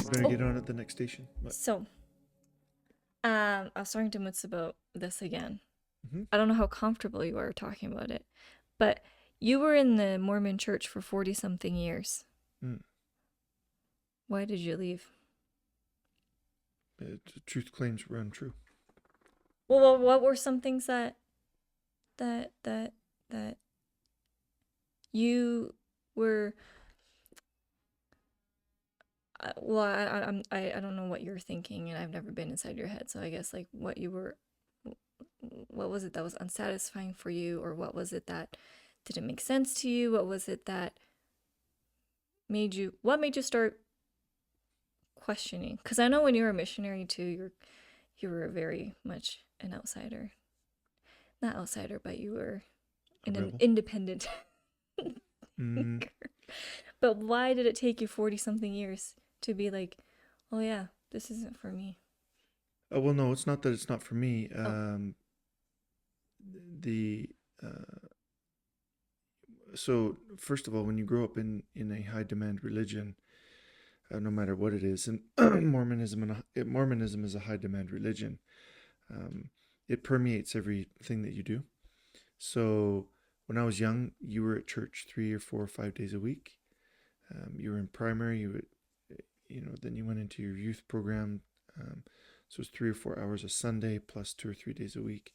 We're gonna get on at the next station. But, So, I was talking to Mutz about this again. mhm. I don't know how comfortable you are talking about it, but you were in the Mormon church for 40 something years. Mm. Why did you leave? Truth claims were untrue. Well, what were some things that that that you were well, I don't know what you're thinking, and I've never been inside your head, so I guess like what was it that was unsatisfying for you, or what was it that didn't make sense to you? What was it that what made you start questioning? Because I know when you were a missionary too, you were very much an outsider, not outsider, but you were A an rebel. independent. Mm. But why did it take you 40 something years to be like, oh yeah, this isn't for me? Well, no, it's not that it's not for me. Oh, The So first of all, when you grow up in a high demand religion, no matter what it is, and Mormonism is a high demand religion. Um, it permeates everything that you do. So when I was young, you were at church 3 or 4 or 5 days a week. You were in primary. Then you went into your youth program. So it's 3 or 4 hours a Sunday plus 2 or 3 days a week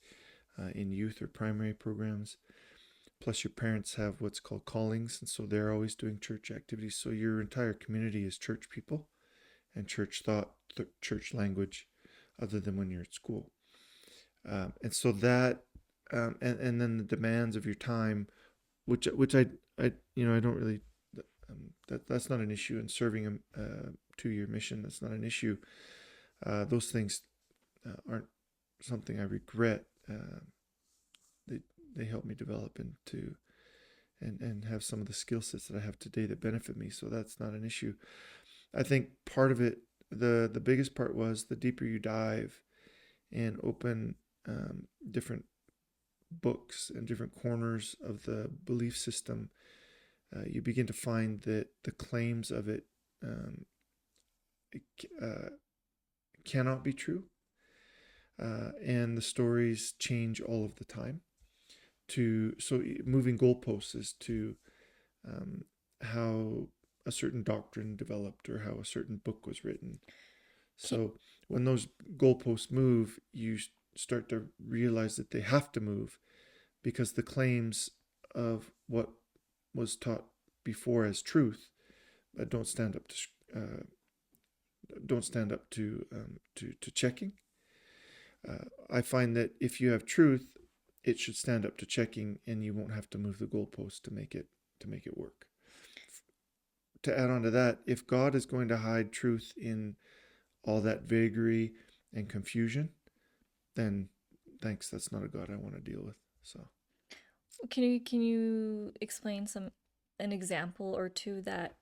in youth or primary programs. Plus, your parents have what's called callings, and so they're always doing church activities. So your entire community is church people and church thought, church language, other than when you're at school. And so that, and then the demands of your time, which I don't really, that's not an issue in serving a 2 year mission. That's not an issue. Those things aren't something I regret. They they help me develop into and have some of the skill sets that I have today that benefit me. So that's not an issue. I think part of it, the biggest part was the deeper you dive and open different books and different corners of the belief system, you begin to find that the claims of it, um, uh, cannot be true, and the stories change all of the time. So moving goalposts as to how a certain doctrine developed or how a certain book was written. So when those goalposts move, you start to realize that they have to move because the claims of what was taught before as truth don't stand up to checking. I find that if you have truth, it should stand up to checking, and you won't have to move the goalpost to make it work. To add on to that, if God is going to hide truth in all that vagary and confusion, then thanks, that's not a God I want to deal with. So can you explain an example or two that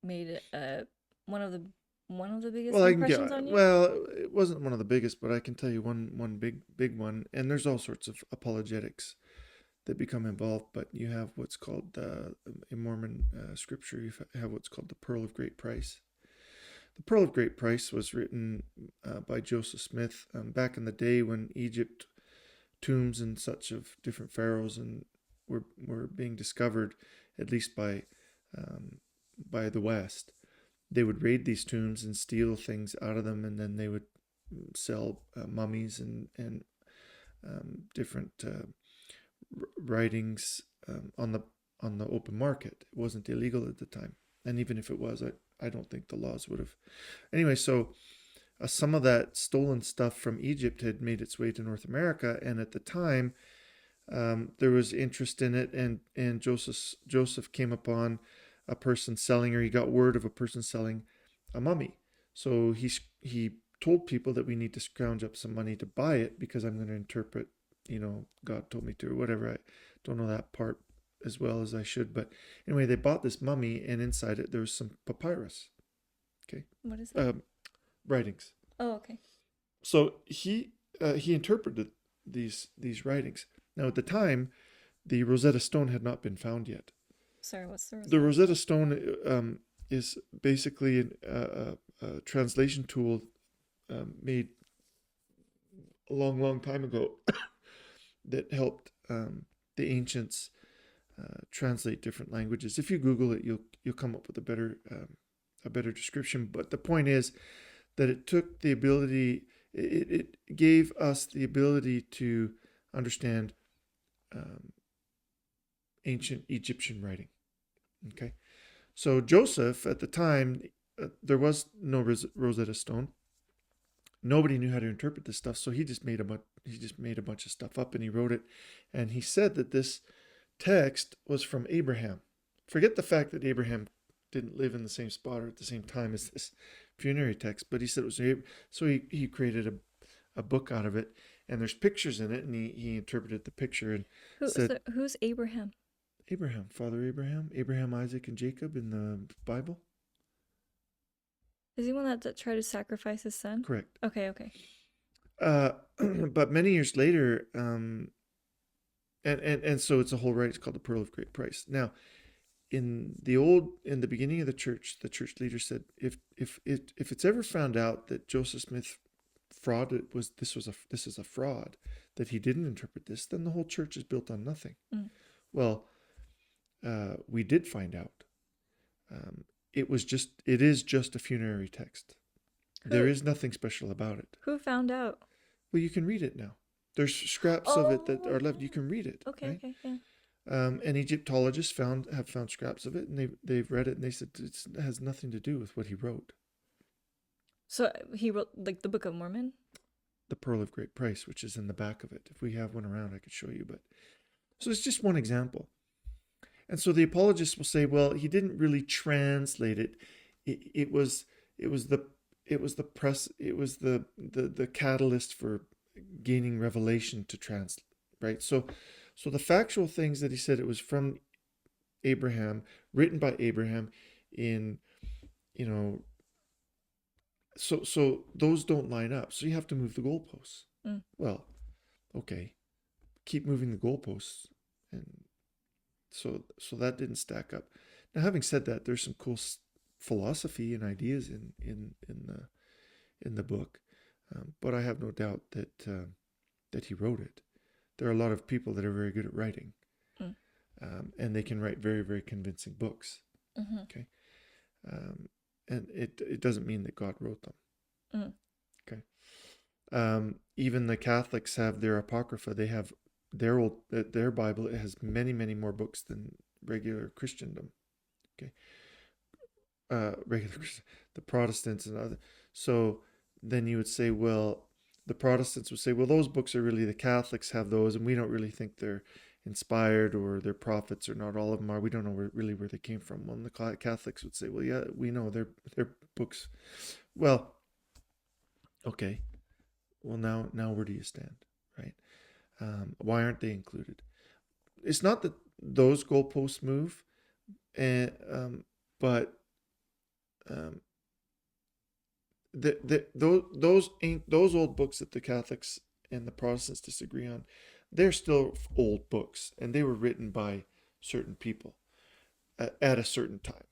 made it one of the one of the biggest well, I can impressions get on you? well. It wasn't one of the biggest, but I can tell you one big one. And there's all sorts of apologetics that become involved. But you have what's called in Mormon scripture. You have what's called the Pearl of Great Price. The Pearl of Great Price was written by Joseph Smith back in the day when Egypt tombs and such of different pharaohs and were being discovered, at least by the West. They would raid these tombs and steal things out of them, and then they would sell mummies and different writings on the open market. It wasn't illegal at the time, and even if it was, I don't think the laws would have. Anyway, so some of that stolen stuff from Egypt had made its way to North America, and at the time, there was interest in it, and Joseph came upon a person selling, or he got word of a person selling a mummy. So he told people that we need to scrounge up some money to buy it because I'm going to interpret, God told me to, or whatever. I don't know that part as well as I should, but anyway, they bought this mummy, and inside it there was some papyrus. Okay, What is that? writings. Oh, okay. So he interpreted these writings. Now at the time, the Rosetta Stone had not been found yet. Sorry, what's the The Rosetta Rosetta Stone? Stone is basically translation tool made a long, long time ago that helped the ancients translate different languages. If you Google it, you'll come up with a better description. But the point is that it took the ability, it gave us the ability to understand ancient Egyptian writing. Okay, so Joseph at the time, there was no Rosetta Stone. Nobody knew how to interpret this stuff, so he just made a bunch of stuff up and he wrote it, and he said that this text was from Abraham. Forget the fact that Abraham didn't live in the same spot or at the same time as this funerary text, but he said it was Abraham. So he created a book out of it, and there's pictures in it, and he interpreted the picture and said, who's Abraham? Abraham, Father Abraham, Isaac, and Jacob in the Bible. Is he one that tried to sacrifice his son? Correct. Okay. But many years later, and so it's a whole right. It's called the Pearl of Great Price. Now, in the beginning of the church leader said, if it's ever found out that Joseph Smith this is a fraud, that he didn't interpret this, then the whole church is built on nothing. Well, we did find out. It is just a funerary text. There is nothing special about it. Who found out? Well, you can read it now. There's scraps of it that are left. You can read it. Okay, right? okay, yeah. And Egyptologists have found scraps of it, and they've read it, and they said it has nothing to do with what he wrote. So he wrote like the Book of Mormon? The Pearl of Great Price, which is in the back of it. If we have one around, I could show you. But so it's just one example. And so the apologists will say, well, he didn't really translate it. It was the catalyst for gaining revelation to translate, right? So the factual things that he said, it was from Abraham, written by Abraham in, so those don't line up. So you have to move the goalposts. Well, okay, keep moving the goalposts. And so that didn't stack up. Now, having said that, there's some cool philosophy and ideas in the book, but I have no doubt that he wrote it. There are a lot of people that are very good at writing, and they can write very, very convincing books. Okay, and it doesn't mean that God wrote them. Okay, even the Catholics have their Apocrypha. They have their Bible. It has many, many more books than regular Christendom. Okay, the Protestants and other. So then you would say, well, the Protestants would say, well, those books are really, the Catholics have those, and we don't really think they're inspired or they're prophets, or not all of them are. We don't know really where they came from. Well, the Catholics would say, well, yeah, we know they're books. Well, okay. Well, now where do you stand, right? Why aren't they included? It's not that those goalposts move, but those old books that the Catholics and the Protestants disagree on, they're still old books, and they were written by certain people at a certain time.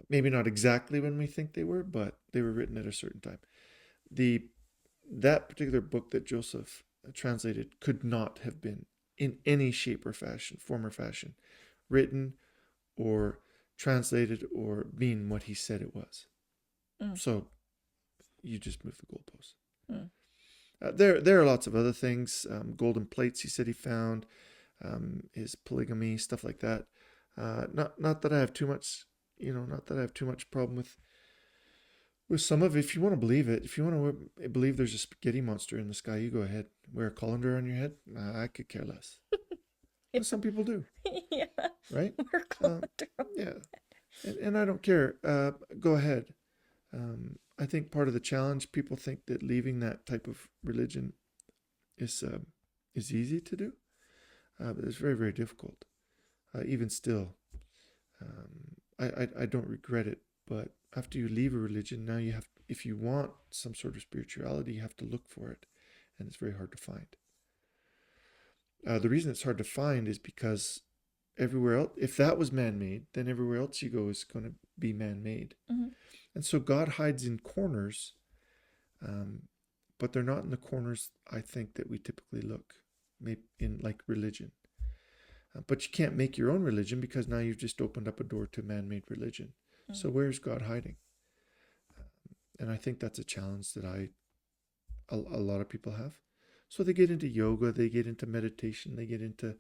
Maybe not exactly when we think they were, but they were written at a certain time. That particular book that Joseph translated could not have been in any shape or fashion, form or fashion, written or translated or being what he said it was. So you just move the goalposts. There are lots of other things. Golden plates he said he found, his polygamy, stuff like that. Not that I have too much, not that I have too much problem with some of it. If you want to believe it, if you want to believe there's a spaghetti monster in the sky, you go ahead. Wear a colander on your head. I could care less. But some people do. Yeah. Right? Wear a colander. Yeah. And I don't care. Go ahead. I think part of the challenge, people think that leaving that type of religion is easy to do, but it's very, very difficult. Even still, I don't regret it. But after you leave a religion, now you have, if you want some sort of spirituality, you have to look for it, and it's very hard to find. The reason it's hard to find is because everywhere else, if that was man-made, then everywhere else you go is going to be man-made. Mm-hmm. And so God hides in corners, but they're not in the corners, I think, that we typically look, maybe in like religion. But you can't make your own religion because now you've just opened up a door to man-made religion. So where's God hiding? And I think that's a challenge that a lot of people have. So they get into yoga, they get into meditation, they get into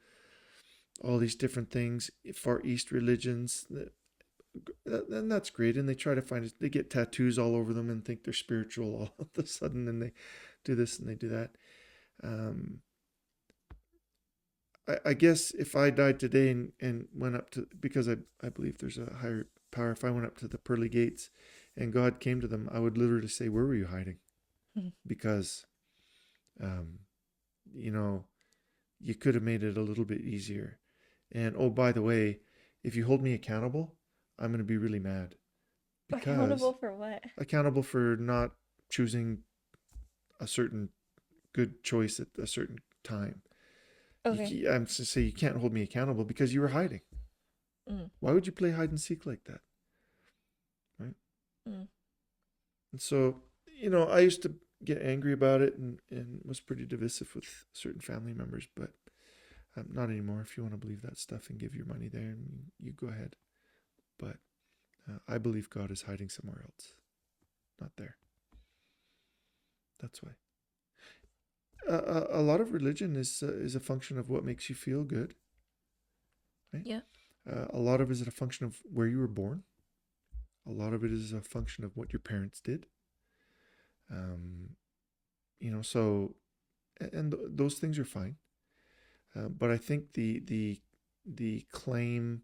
all these different things, Far East religions, and that's great. And they try to find it, they get tattoos all over them and think they're spiritual all of a sudden, and they do this and they do that. I guess if I died today and went up to, because I believe there's a higher power, if I went up to the pearly gates and God came to them, I would literally say, where were you hiding? Because, you know, you could have made it a little bit easier. And oh, by the way, if you hold me accountable, I'm going to be really mad. Because Accountable for what? accountable for not choosing a certain good choice at a certain time. Okay. I'm to say you can't hold me accountable because you were hiding. Why would you play hide and seek like that? Right? And so, I used to get angry about it and was pretty divisive with certain family members, but not anymore. If you want to believe that stuff and give your money there, you go ahead. But I believe God is hiding somewhere else, not there. That's why. A lot of religion is a function of what makes you feel good. Right? Yeah. A lot of it is a function of where you were born. A lot of it is a function of what your parents did. So, and those things are fine. But I think the claim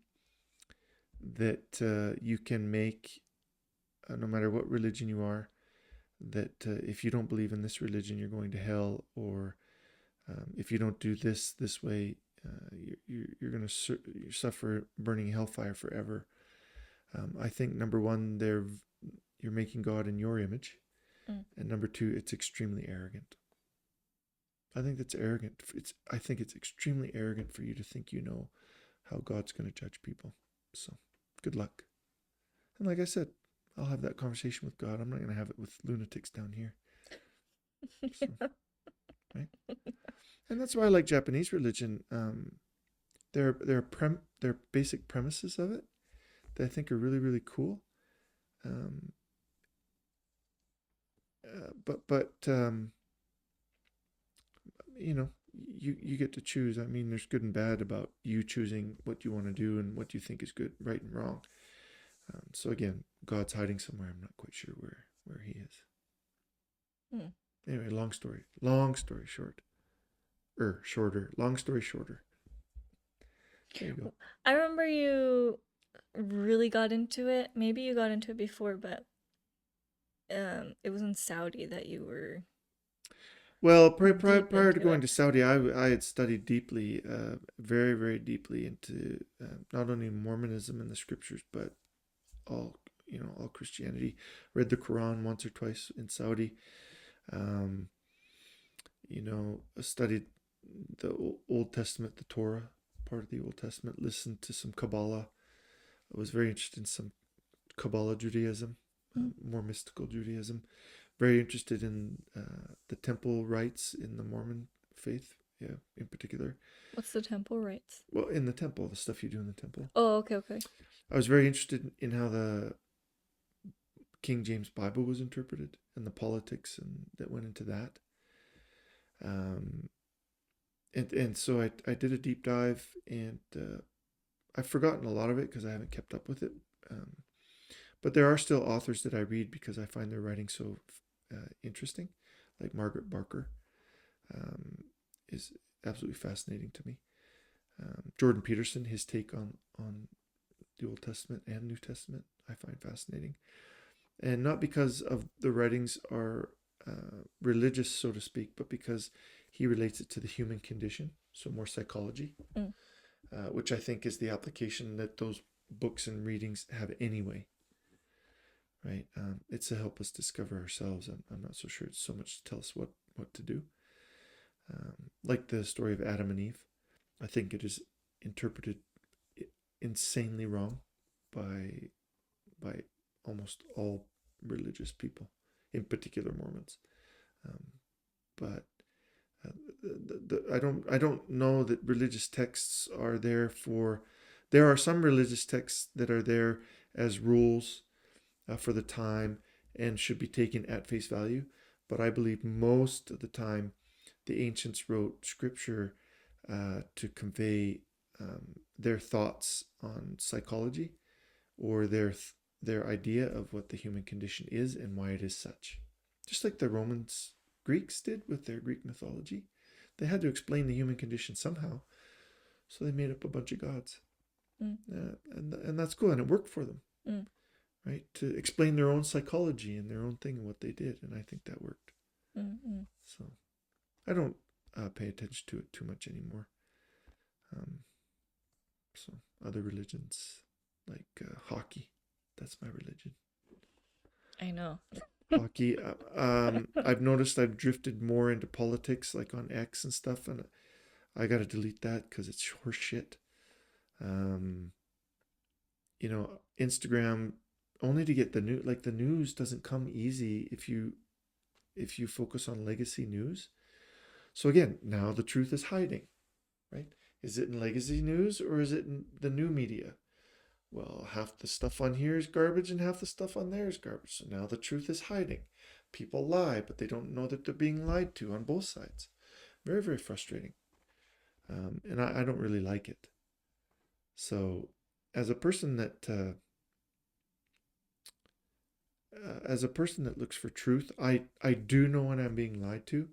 that you can make, no matter what religion you are, that if you don't believe in this religion, you're going to hell, or if you don't do this way, you're going to suffer burning hellfire forever. I think number one, you're making God in your image, and number two, it's extremely arrogant. I think that's arrogant. I think it's extremely arrogant for you to think you know how God's going to judge people. So, good luck. And like I said, I'll have that conversation with God. I'm not going to have it with lunatics down here. So, right? And that's why I like Japanese religion. There are basic premises of it that I think are really, really cool. You get to choose. I mean, there's good and bad about you choosing what you want to do and what you think is good, right and wrong. So again, God's hiding somewhere. I'm not quite sure where he is. Anyway, long story short. Shorter. Long story shorter. There you go. I remember you really got into it. Maybe you got into it before, but it was in Saudi that you were. Well, prior to going to Saudi, I had studied deeply, very, very deeply into not only Mormonism and the scriptures, but all Christianity. Read the Quran once or twice in Saudi. Studied the Old Testament, the Torah part of the Old Testament. Listened to some Kabbalah. I was very interested in some Kabbalah Judaism, more mystical Judaism. Very interested in the temple rites in the Mormon faith, in particular. What's the temple rites? Well, in the temple, the stuff you do in the temple. Oh, okay. I was very interested in how the King James Bible was interpreted and the politics that went into that. And so I did a deep dive, and I've forgotten a lot of it because I haven't kept up with it. But there are still authors that I read because I find their writing so interesting, like Margaret Barker is absolutely fascinating to me. Jordan Peterson, his take on the Old Testament and New Testament, I find fascinating. And not because of the writings are religious, so to speak, but because he relates it to the human condition, so more psychology, which I think is the application that those books and readings have anyway. Right? It's to help us discover ourselves. I'm not so sure it's so much to tell us what to do. Like the story of Adam and Eve, I think it is interpreted insanely wrong by almost all religious people, in particular Mormons. Um, but I don't know that religious texts are there for. There are some religious texts that are there as rules for the time and should be taken at face value. But I believe most of the time the ancients wrote scripture to convey their thoughts on psychology or their idea of what the human condition is and why it is such. Just like the Greeks did with their Greek mythology. They had to explain the human condition somehow, so they made up a bunch of gods. Mm. And that's cool, and it worked for them. Mm. Right? To explain their own psychology and their own thing and what they did, and I think that worked. Mm-mm. So I don't pay attention to it too much anymore. So other religions, like hockey, that's my religion. I know. Hockey. I've noticed I've drifted more into politics, like on X and stuff, and I got to delete that because it's horse shit. Instagram, only to get the news. Like, the news doesn't come easy if you focus on legacy news. So again, now the truth is hiding, right? Is it in legacy news or is it in the new media? Well, half the stuff on here is garbage and half the stuff on there is garbage. So now the truth is hiding. People lie, but they don't know that they're being lied to on both sides. Very, very frustrating. And I don't really like it. So as a person that looks for truth, I do know when I'm being lied to,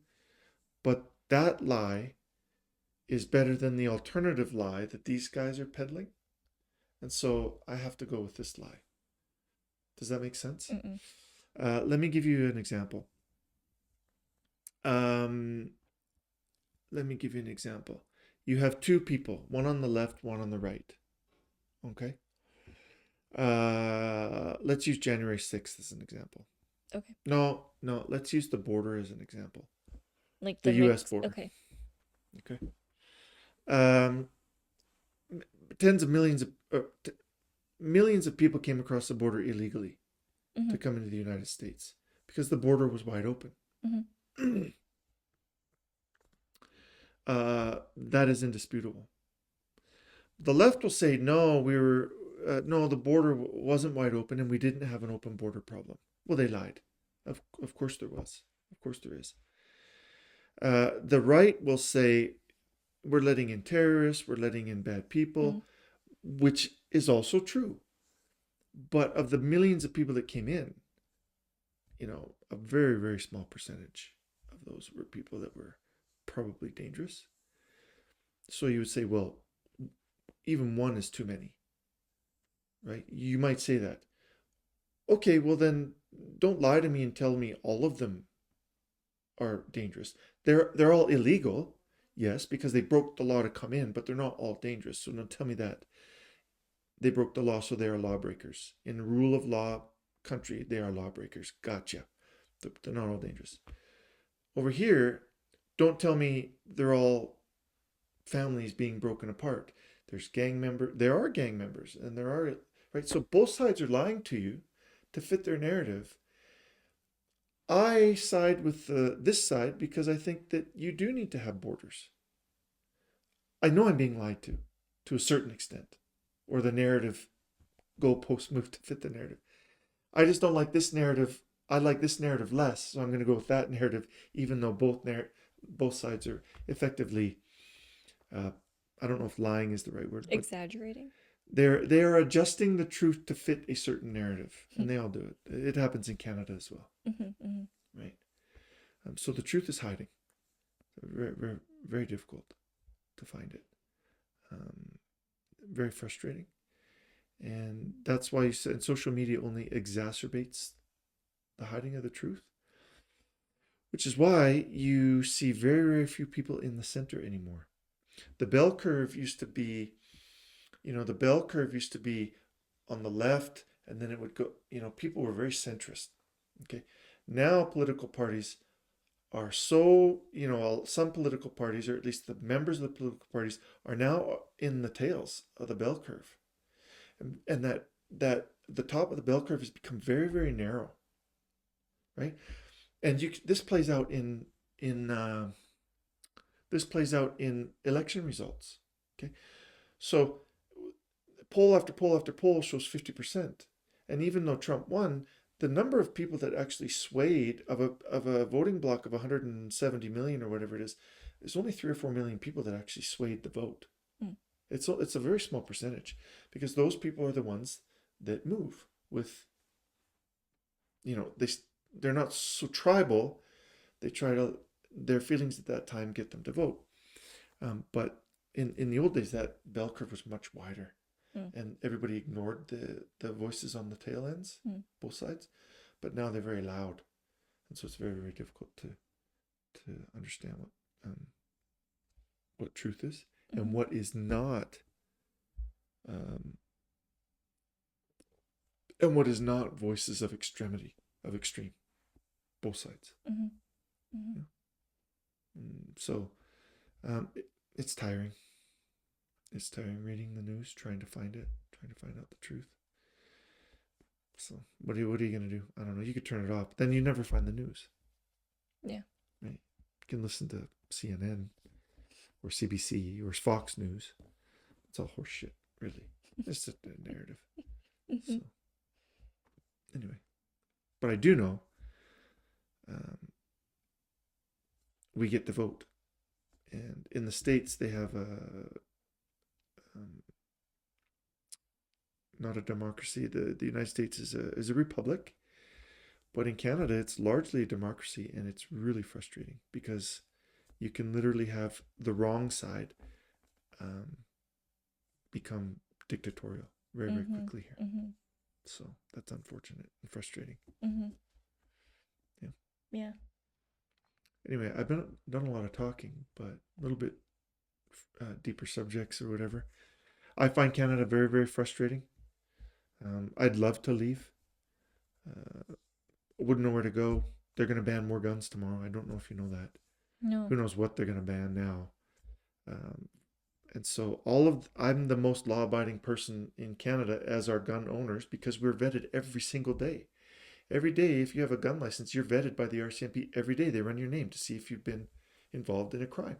but that lie is better than the alternative lie that these guys are peddling. And so I have to go with this lie. Does that make sense? Let me give you an example. You have two people, one on the left, one on the right. Okay? Let's use January 6th as an example. Okay. No, let's use the border as an example. Like the U.S. border. Okay. Tens of millions of people came across the border illegally to come into the United States because the border was wide open. That is indisputable. The left will say, no, the border wasn't wide open and we didn't have an open border problem. Well, they lied. Of course there was. Of course there is. The right will say, we're letting in terrorists, we're letting in bad people, which is also true. But of the millions of people that came in, a very, very small percentage of those were people that were probably dangerous. So you would say, well, even one is too many, right? You might say that. Okay, well then don't lie to me and tell me all of them are dangerous. They're all illegal, yes, because they broke the law to come in, but they're not all dangerous. So don't tell me that. They broke the law, so they are lawbreakers. In the rule of law country, they are lawbreakers. Gotcha. They're not all dangerous. Over here, don't tell me they're all families being broken apart. There are gang members, and there are, right? So both sides are lying to you to fit their narrative. I side with this side because I think that you do need to have borders. I know I'm being lied to a certain extent, or the narrative goalposts move to fit the narrative. I just don't like this narrative. I like this narrative less, so I'm going to go with that narrative, even though both sides are effectively, I don't know if lying is the right word. Exaggerating. They are adjusting the truth to fit a certain narrative, and they all do it. It happens in Canada as well, right? So the truth is hiding. Very, very, very difficult to find it. Very frustrating, and that's why you said social media only exacerbates the hiding of the truth, which is why you see very, very few people in the center anymore. The bell curve used to be on the left, and then it would go, people were very centrist. Okay. Now political parties are so, some political parties, or at least the members of the political parties, are now in the tails of the bell curve. and that the top of the bell curve has become very, very narrow, right? And this plays out in this plays out in election results. Okay, so poll after poll after poll shows 50%, and even though Trump won, the number of people that actually swayed of a voting bloc of 170 million or whatever it is, there's only 3 or 4 million people that actually swayed the vote. Mm. It's a very small percentage, because those people are the ones that move with, they're not so tribal. They try to, their feelings at that time get them to vote. But in the old days, that bell curve was much wider, and everybody ignored the voices on the tail ends, both sides. But now they're very loud, and so it's very, very difficult to understand what truth is and what is not, and what is not voices of extreme, both sides. Yeah. So it's tiring. It's tiring reading the news, trying to find out the truth. So what are you gonna do? I don't know. You could turn it off, but then you never find the news. Yeah. Right. You can listen to CNN or CBC or Fox News. It's all horseshit, really. It's just a narrative. So anyway, but I do know we get to vote, and in the States they have not a democracy. The United States is a republic, but in Canada it's largely a democracy, and it's really frustrating because you can literally have the wrong side become dictatorial very, very quickly here. So that's unfortunate and frustrating. Yeah. Yeah. Anyway, I've done a lot of talking, but a little bit deeper subjects or whatever. I find Canada very, very frustrating. I'd love to leave. Wouldn't know where to go. They're going to ban more guns tomorrow. I don't know if you know that. No. Who knows what they're going to ban now. And so I'm the most law-abiding person in Canada as our gun owners, because we're vetted every single day. Every day, if you have a gun license, you're vetted by the RCMP. Every day they run your name to see if you've been involved in a crime.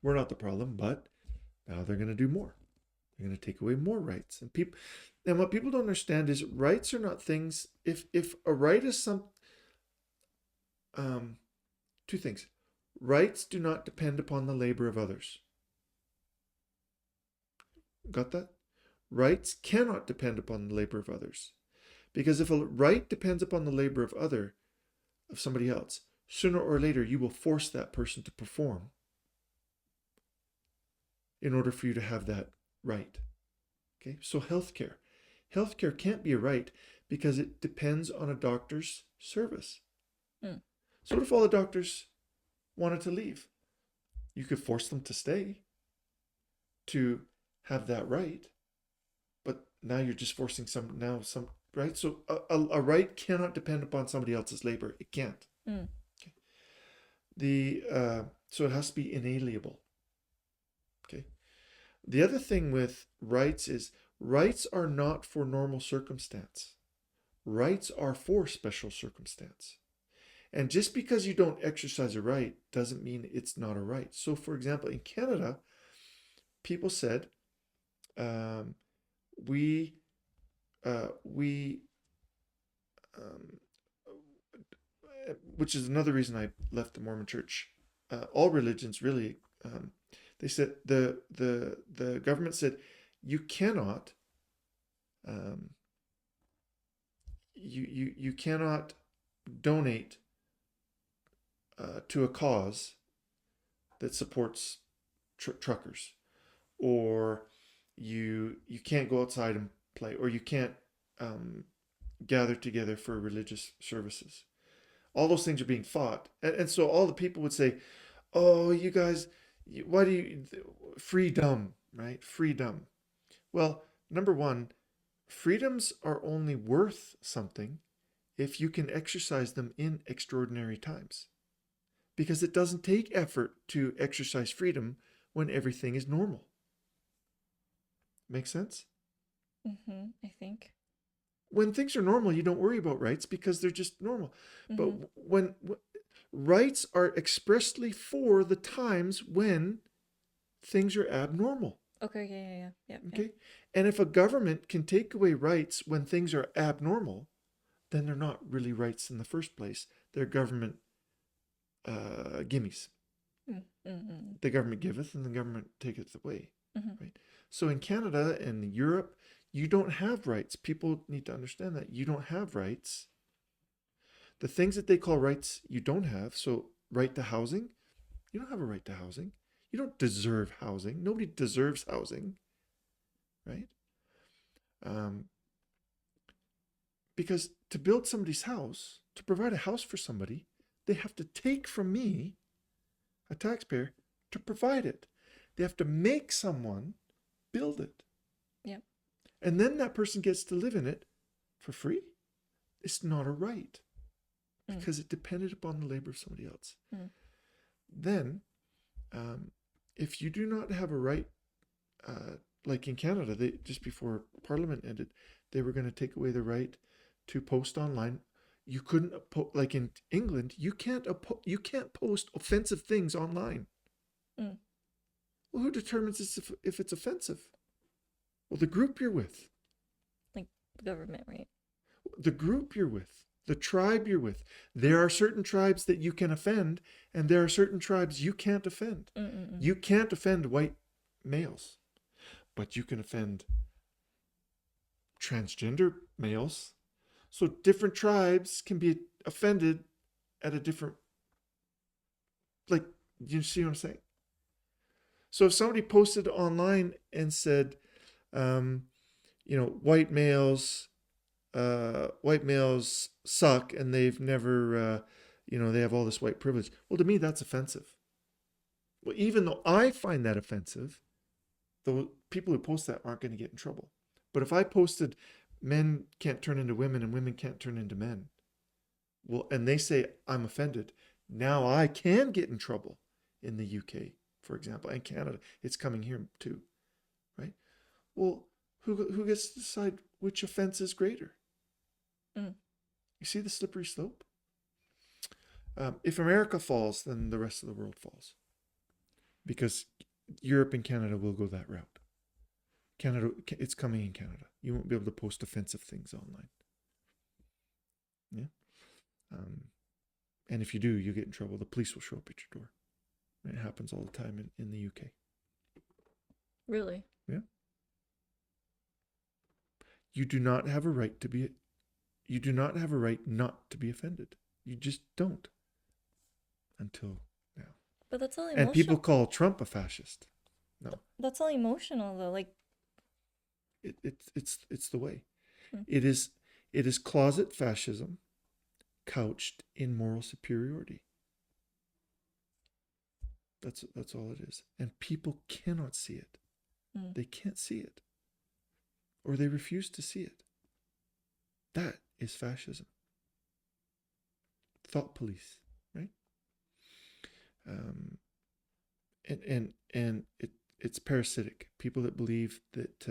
We're not the problem, but now they're going to do more. They're going to take away more rights. And what people don't understand is rights are not things. If a right is two things. Rights do not depend upon the labor of others. Got that? Rights cannot depend upon the labor of others. Because if a right depends upon the labor of somebody else, sooner or later you will force that person to perform in order for you to have that right. Okay, so healthcare. Healthcare can't be a right because it depends on a doctor's service. So what if all the doctors wanted to leave? You could force them to stay to have that right, but now you're just forcing some, right? So a right cannot depend upon somebody else's labor. It can't. Okay. So it has to be inalienable. Okay. The other thing with rights is rights are not for normal circumstance. Rights are for special circumstance. And just because you don't exercise a right doesn't mean it's not a right. So for example, in Canada, people said, which is another reason I left the Mormon church. All religions really, they said the government said you cannot, you cannot donate to a cause that supports truckers, or you can't go outside and play, or you can't gather together for religious services. All those things are being fought, and so all the people would say, "Oh, you guys, why do you freedom, right? Freedom." Well, number one, freedoms are only worth something if you can exercise them in extraordinary times, because it doesn't take effort to exercise freedom when everything is normal. Make sense? I think. When things are normal, you don't worry about rights because they're just normal. But Mm-hmm. when rights are expressly for the times when things are abnormal. Okay, yeah. Okay? And if a government can take away rights when things are abnormal, then they're not really rights in the first place. They're government gimmies. Mm-hmm. The government giveth and the government taketh away. Mm-hmm. Right? So in Canada and Europe, you don't have rights. People need to understand that. You don't have rights. The things that they call rights, you don't have. So, right to housing, you don't have a right to housing. You don't deserve housing. Nobody deserves housing, right? Um, because to build somebody's house, to provide a house for somebody, they have to take from me, a taxpayer, to provide it. They have to make someone build it. Yeah. And then that person gets to live in it for free. It's not a right because it depended upon the labor of somebody else. Then, if you do not have a right, like in Canada, they just before Parliament ended, they were going to take away the right to post online. You couldn't like in England, you can't post offensive things online. Well, who determines if it's offensive? Well, the group you're with. Like the government, right? The group you're with, the tribe you're with. There are certain tribes that you can offend, and there are certain tribes you can't offend. You can't offend white males, but you can offend transgender males. So different tribes can be offended at a different, like, you see what I'm saying? So if somebody posted online and said, white males suck and they've never, they have all this white privilege. Well, to me, that's offensive. Well, even though I find that offensive, the people who post that aren't going to get in trouble. But if I posted men can't turn into women and women can't turn into men, well, and they say I'm offended, now I can get in trouble in the UK, for example, and Canada. It's coming here too, right? Well, who gets to decide which offense is greater? You see the slippery slope? If America falls, then the rest of the world falls. Because Europe and Canada will go that route. Canada, it's coming in Canada. You won't be able to post offensive things online. Yeah. And if you do, you get in trouble. The police will show up at your door. It happens all the time in the UK. Really? Yeah. You do not have a right to be. You do not have a right not to be offended. You just don't. Until now. But that's all emotional. And people call Trump a fascist. No. That's all emotional though. Like it's the way. It is closet fascism couched in moral superiority. That's all it is. And people cannot see it. They can't see it. Or they refuse to see it. That is fascism. Thought police, right? It's parasitic. People that believe that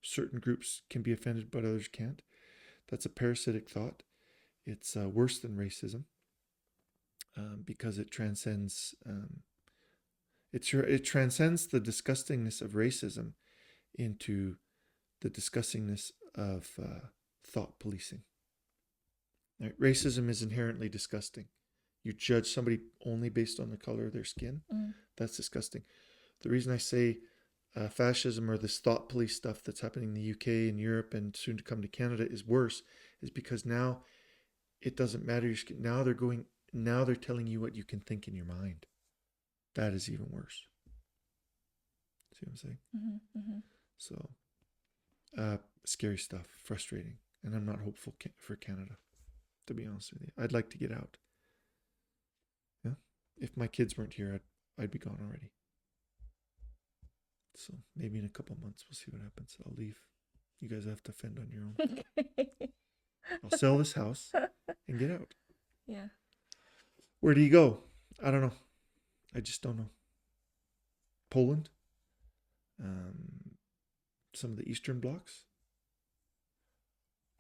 certain groups can be offended but others can't. That's a parasitic thought. It's worse than racism because it transcends. It transcends the disgustingness of racism into the disgustingness of thought policing. Right? Racism is inherently disgusting. You judge somebody only based on the color of their skin. That's disgusting. The reason I say fascism or this thought police stuff that's happening in the UK and Europe and soon to come to Canada is worse is because now it doesn't matter your skin. Now they're telling you what you can think in your mind. That is even worse. See what I'm saying? So, scary stuff, frustrating. And I'm not hopeful for Canada, to be honest with you. I'd like to get out. Yeah. If my kids weren't here, I'd be gone already. So maybe in a couple months, we'll see what happens. I'll leave. You guys have to fend on your own. I'll sell this house and get out. Yeah. Where do you go? I don't know. I just don't know. Poland. Some of the Eastern blocs.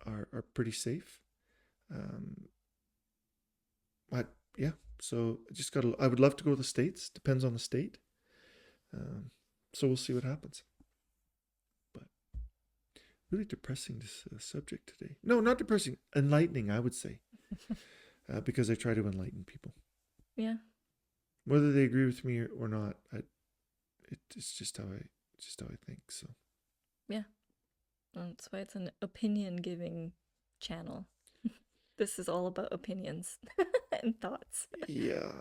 are pretty safe. But yeah, so I would love to go to the States. Depends on the state. So we'll see what happens. But really depressing this subject today. No, not depressing. Enlightening, I would say, because I try to enlighten people. Yeah. Whether they agree with me or not, it's just how I think. So Yeah. That's why it's an opinion giving channel. This is all about opinions and thoughts. yeah,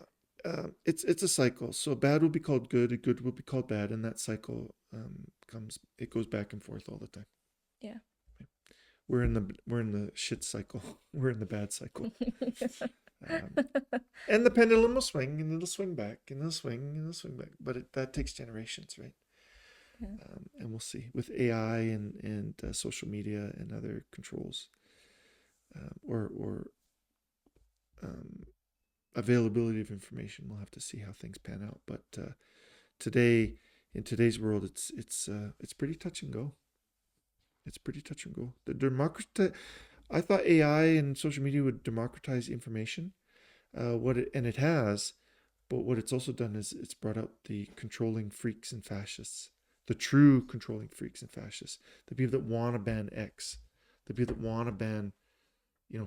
it's a cycle. So bad will be called good, and good will be called bad, and that cycle it goes back and forth all the time. Yeah. We're in the shit cycle. We're in the bad cycle. And the pendulum will swing, and it'll swing back, and it'll swing, and it'll swing back. But that takes generations, right? Yeah. And we'll see with AI and social media and other controls, or availability of information. We'll have to see how things pan out. But in today's world, it's pretty touch and go. It's pretty touch and go. I thought AI and social media would democratize information. It has, but what it's also done is it's brought out the controlling freaks and fascists, the true controlling freaks and fascists, the people that want to ban X, the people that want to ban,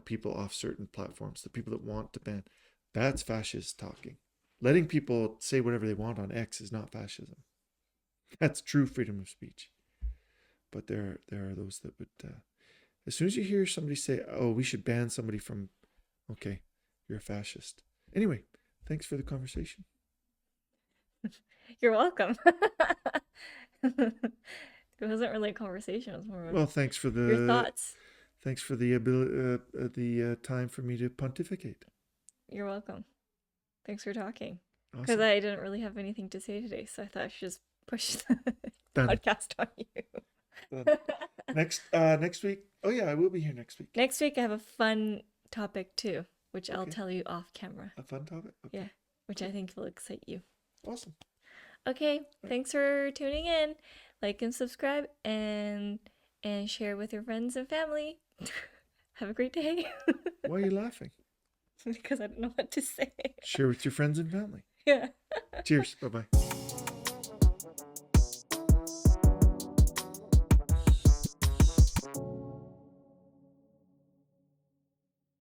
people off certain platforms, the people that want to ban. That's fascist talking. Letting people say whatever they want on X is not fascism. That's true freedom of speech. But there are those that would, as soon as you hear somebody say, "Oh, we should ban somebody from," okay, you're a fascist. Anyway, thanks for the conversation. You're welcome. It wasn't really a conversation. It was more Well, thanks for your thoughts. Thanks for the ability, the time for me to pontificate. You're welcome. Thanks for talking. Because Awesome. I didn't really have anything to say today, so I thought I should just push the Done. podcast on you. Done. Next week. Oh yeah, I will be here next week. Next week I have a fun topic too, which I'll Okay. tell you off camera. A fun topic. Okay. Yeah, which I think will excite you. Awesome. Okay, thanks for tuning in. Like and subscribe and share with your friends and family. Have a great day. Why are you laughing? Because I don't know what to say. Share with your friends and family. Yeah. Cheers. Bye bye.